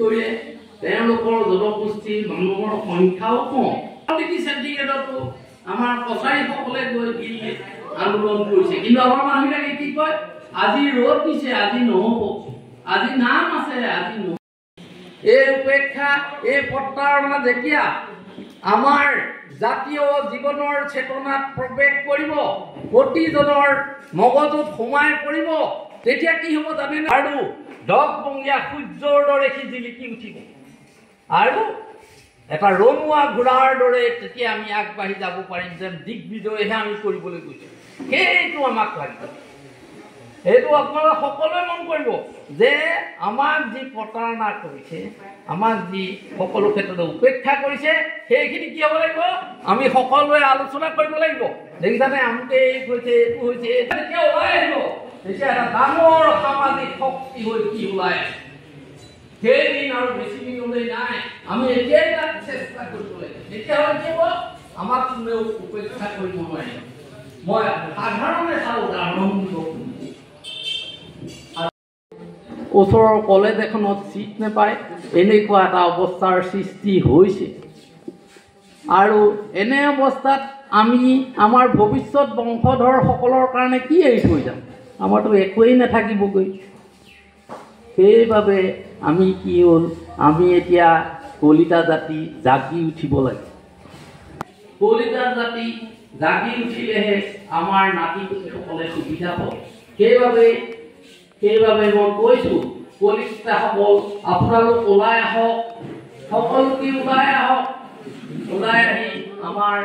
কৰে তেওঁলোকৰ জনগোষ্ঠীৰ মানুহৰ সংখ্যাও কম ডিগ্ৰী চেণ্টিগ্ৰেডতো আমাৰ কছাৰীসকলে গৈ দিল্লীত আন্দোলন কৰিছে কিন্তু আমাৰ মানুহবিলাকে কি কয় আজি ৰ'দ দিছে আজি নহ'ব আজি নাম আছে আজি নহ'ব এই উপেক্ষা এই প্ৰত্যাৱৰ্তন যেতিয়া আমাৰ জাতীয় জীৱনৰ চেতনাত প্ৰৱেশ কৰিব প্ৰতিজনৰ মগজুত সোমাই পৰিব তেতিয়া কি হ'ব জানেনে আৰু দহবঙীয়া সূৰ্যৰ দৰে সি জিলিকি উঠিব আৰু এটা ৰঙুৱা ঘোঁৰাৰ দৰে তেতিয়া আমি আগবাঢ়ি যাব পাৰিম যেন দিগ্বিজয়হে আমি কৰিবলৈ গৈছোঁ সেইটো আমাক লাগিব এইটো আপোনালোকে সকলোৱে মন কৰিব যে আমাক যি প্ৰতাৰণা কৰিছে আমাক যি সকলো ক্ষেত্ৰতে উপেক্ষা কৰিছে সেইখিনি কি হ'ব লাগিব আমি সকলোৱে আলোচনা কৰিব লাগিব দেখিছানে আমুকে কৈছে এইটো হৈছে যেতিয়া ওলাই আহিব তেতিয়া এটা ডাঙৰ সামাজিক শক্তি হৈ কি ওলাই সেইদিন আৰু বেছি দিনলৈ নাই আমি এতিয়াই তাক চেষ্টা কৰিব লাগিব তেতিয়াহ'লে কি হ'ব আমাক কোনেও উপেক্ষা কৰিব নোৱাৰিব মই সাধাৰণ এটা উদাহৰণ দিব ওচৰৰ কলেজ এখনত চিট নাপায় এনেকুৱা এটা অৱস্থাৰ সৃষ্টি হৈছে আৰু এনে অৱস্থাত আমি আমাৰ ভৱিষ্যত বংশধৰসকলৰ কাৰণে কি এৰি থৈ যাম আমাৰতো একোৱেই নাথাকিবগৈ সেইবাবে আমি কি হ'ল আমি এতিয়া কলিতা জাতি জাগি উঠিব লাগে কলিতা জাতি জাগি উঠিলেহে আমাৰ নাতি পুতিসকলে সুবিধা পাব সেইবাবে মই কৈছোঁ কলিতাসকল আপোনালোক ওলাই আহক সকলোকে ওলাই আহক ওলাই আহি আমাৰ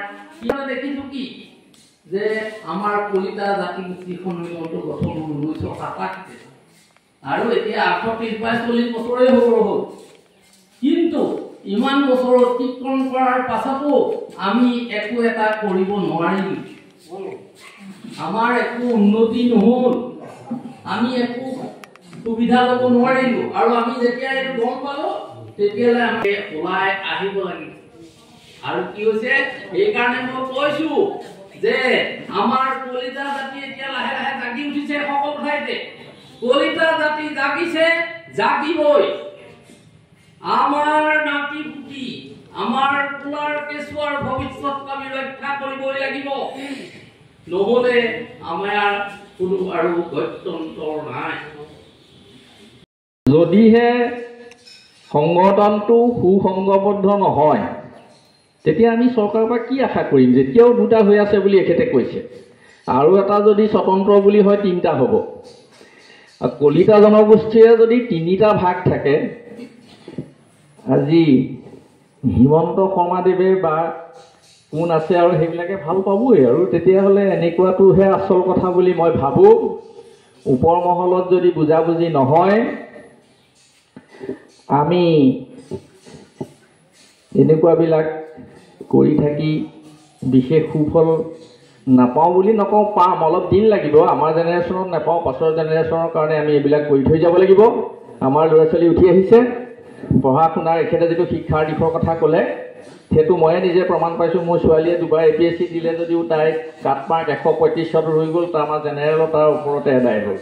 দেখিছোঁ কি যে আমাৰ কলিতা জাতি গোষ্ঠীখন গঠন 1987 আৰু এতিয়া 38-40 বছৰেই হ'ল কিন্তু ইমান বছৰ অতিক্ৰম কৰাৰ পাছতো আমি একো এটা কৰিব নোৱাৰিলোঁ আমাৰ একো উন্নতি নহ'ল আমি একো সুবিধা ল'ব নোৱাৰিলোঁ আৰু আমি যেতিয়া এইটো গম পালোঁ তেতিয়ালৈ আমি ওলাই আহিব লাগিব আৰু কি হৈছে সেইকাৰণে মই কৈছোঁ যে আমাৰ কলিতা জাতি এতিয়া লাহে লাহে জাগি উঠিছে সকলো ঠাইতে কলিতা জাতি জাগিছে জাগিবই আমাৰ নাতি পুতি আমাৰ কুলাৰ কেঁচুৱাৰ ভৱিষ্যত আমি ৰক্ষা কৰিবই লাগিব নহ'লে আমাৰ কোনো আৰু গত্যন্তৰ নাই যদিহে সংগঠনটো সুসংগবদ্ধ নহয় তেতিয়া আমি চৰকাৰৰ পৰা কি আশা কৰিম যেতিয়াও দুটা হৈ আছে বুলি এখেতে কৈছে আৰু এটা যদি স্বতন্ত্ৰ বুলি হয় তিনিটা হ'ব কলিতা জনগোষ্ঠীয়ে যদি তিনিটা ভাগ থাকে আজি হিমন্ত শৰ্মাদেৱে বা কোন আছে আৰু সেইবিলাকে ভাল পাবই আৰু তেতিয়াহ'লে এনেকুৱাটোহে আচল কথা বুলি মই ভাবোঁ ওপৰ মহলত যদি বুজাবুজি নহয় আমি এনেকুৱাবিলাক কৰি থাকি বিশেষ সুফল নাপাওঁ বুলি নকওঁ পাম অলপ দিন লাগিব আমাৰ জেনেৰেশ্যনত নাপাওঁ পাছৰ জেনেৰেশ্যনৰ কাৰণে আমি এইবিলাক কৰি থৈ যাব লাগিব আমাৰ ল'ৰা ছোৱালী উঠি আহিছে পঢ়া শুনাৰ এখেতে যিটো শিক্ষাৰ দিশৰ কথা ক'লে সেইটো ময়ে নিজে প্ৰমাণ পাইছোঁ মোৰ ছোৱালীয়ে দুবাৰ APSC দিলে যদিও তাই কাট মাৰ্ক 135 ৰৈ গ'ল তাৰ আমাৰ জেনেৰেলত তাৰ ওপৰতে এদায় হ'ল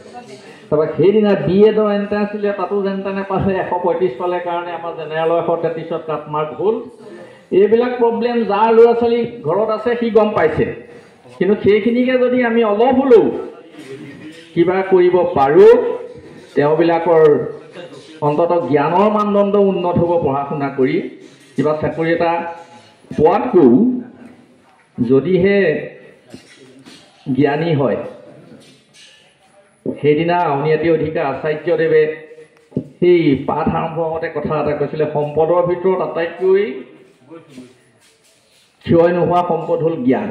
তাৰপৰা সেইদিনা BEdৰ এণ্ট্ৰেঞ্চ দিলে তাতো যেন তেনে পালে 135 পালে কাৰণে আমাৰ জেনেৰেলৰ 133 কাট মাৰ্ক হ'ল এইবিলাক প্ৰব্লেম যাৰ ল'ৰা ছোৱালী ঘৰত আছে সি গম পাইছে কিন্তু সেইখিনিকে যদি আমি অলপ হ'লেও কিবা কৰিব পাৰোঁ তেওঁবিলাকৰ অন্ততঃ জ্ঞানৰ মানদণ্ড উন্নত হ'ব পঢ়া শুনা কৰি কিবা চাকৰি এটা পোৱাতকৈও যদিহে জ্ঞানী হয় সেইদিনা আউনীআটী অধিকাৰ আচাৰ্যদেৱে সেই পাঠ আৰম্ভ হওঁতে কথা এটা কৈছিলে সম্পদৰ ভিতৰত আটাইতকৈ ক্ষয় নোহোৱা সম্পদ হ'ল জ্ঞান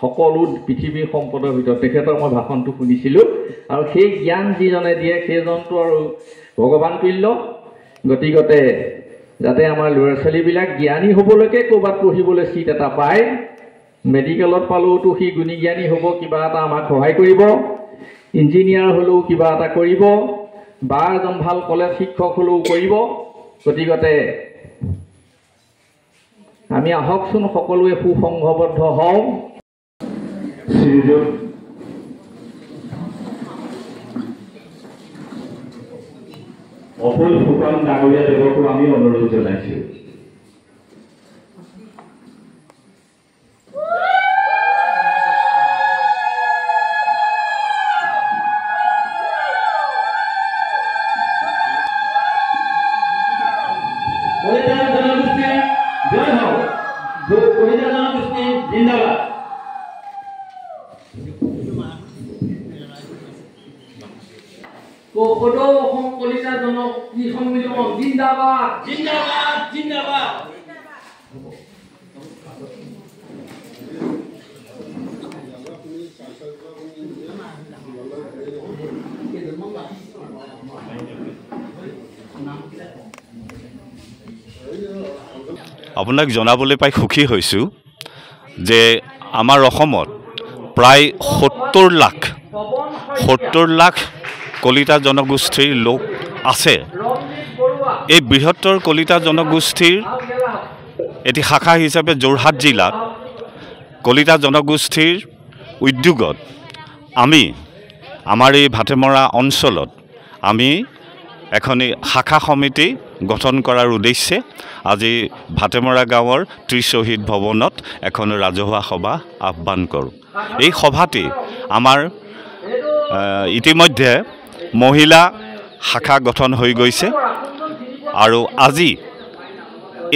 সকলো পৃথিৱীৰ সম্পদৰ ভিতৰত তেখেতৰ মই ভাষণটো শুনিছিলোঁ আৰু সেই জ্ঞান যিজনে দিয়ে সেইজনটো আৰু ভগৱান তুল্য গতিকতে যাতে আমাৰ ল'ৰা ছোৱালীবিলাক জ্ঞানী হ'বলৈকে ক'ৰবাত পঢ়িবলৈ চিট এটা পায় মেডিকেলত পালেওতো সি গুণী জ্ঞানী হ'ব কিবা এটা আমাক সহায় কৰিব ইঞ্জিনিয়াৰ হ'লেও কিবা এটা কৰিব বা এজন ভাল কলেজ শিক্ষক হ'লেও কৰিব গতিকতে আমি আহকচোন সকলোৱে সুসংঘবদ্ধ হওঁ অফুল ফুকন ডাঙৰীয়া দেৱকো আমি অনুৰোধ জনাইছোঁ। কলিতা জনগোষ্ঠী জয় হওক, কলিতা জনগোষ্ঠী জিন্দাবাদ। সদৌ অসম কলিতা জনগোষ্ঠী সন্মিলন জিন্দাবাদ জিন্দাবাদ জিন্দাবাদ। আপোনাক জনাবলৈ পাই সুখী হৈছোঁ যে আমাৰ অসমত প্ৰায় 70 লাখ কলিতা জনগোষ্ঠীৰ লোক আছে। এই বৃহত্তৰ কলিতা জনগোষ্ঠীৰ এটি শাখা হিচাপে যোৰহাট জিলাত কলিতা জনগোষ্ঠীৰ উদ্যোগত আমি আমাৰ এই ভাটেমৰা অঞ্চলত আমি এখন শাখা সমিতি গঠন কৰাৰ উদ্দেশ্যে আজি ভাটেমৰা গাঁৱৰ ত্ৰিশ্বহীদ ভৱনত এখন ৰাজহুৱা সভা আহ্বান কৰোঁ। এই সভাটি আমাৰ ইতিমধ্যে মহিলা শাখা গঠন হৈ গৈছে আৰু আজি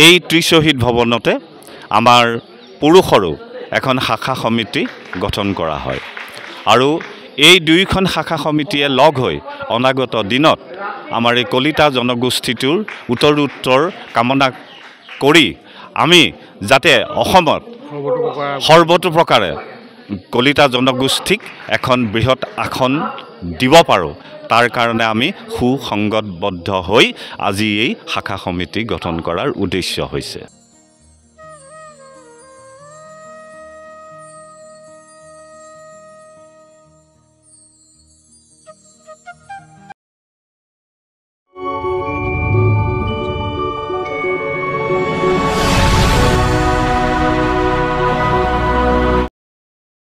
এই ত্ৰিশ্বহীদ ভৱনতে আমাৰ পুৰুষৰো এখন শাখা সমিতি গঠন কৰা হয় আৰু এই দুইখন শাখা সমিতিয়ে লগ হৈ অনাগত দিনত আমাৰ এই কলিতা জনগোষ্ঠীটোৰ উত্তৰ কামনা কৰি আমি যাতে অসমত সৰ্বতোপ্ৰকাৰে কলিতা জনগোষ্ঠীক এখন বৃহৎ আসন দিব পাৰোঁ, তাৰ কাৰণে আমি সুসংগতবদ্ধ হৈ আজি এই শাখা সমিতি গঠন কৰাৰ উদ্দেশ্য হৈছে।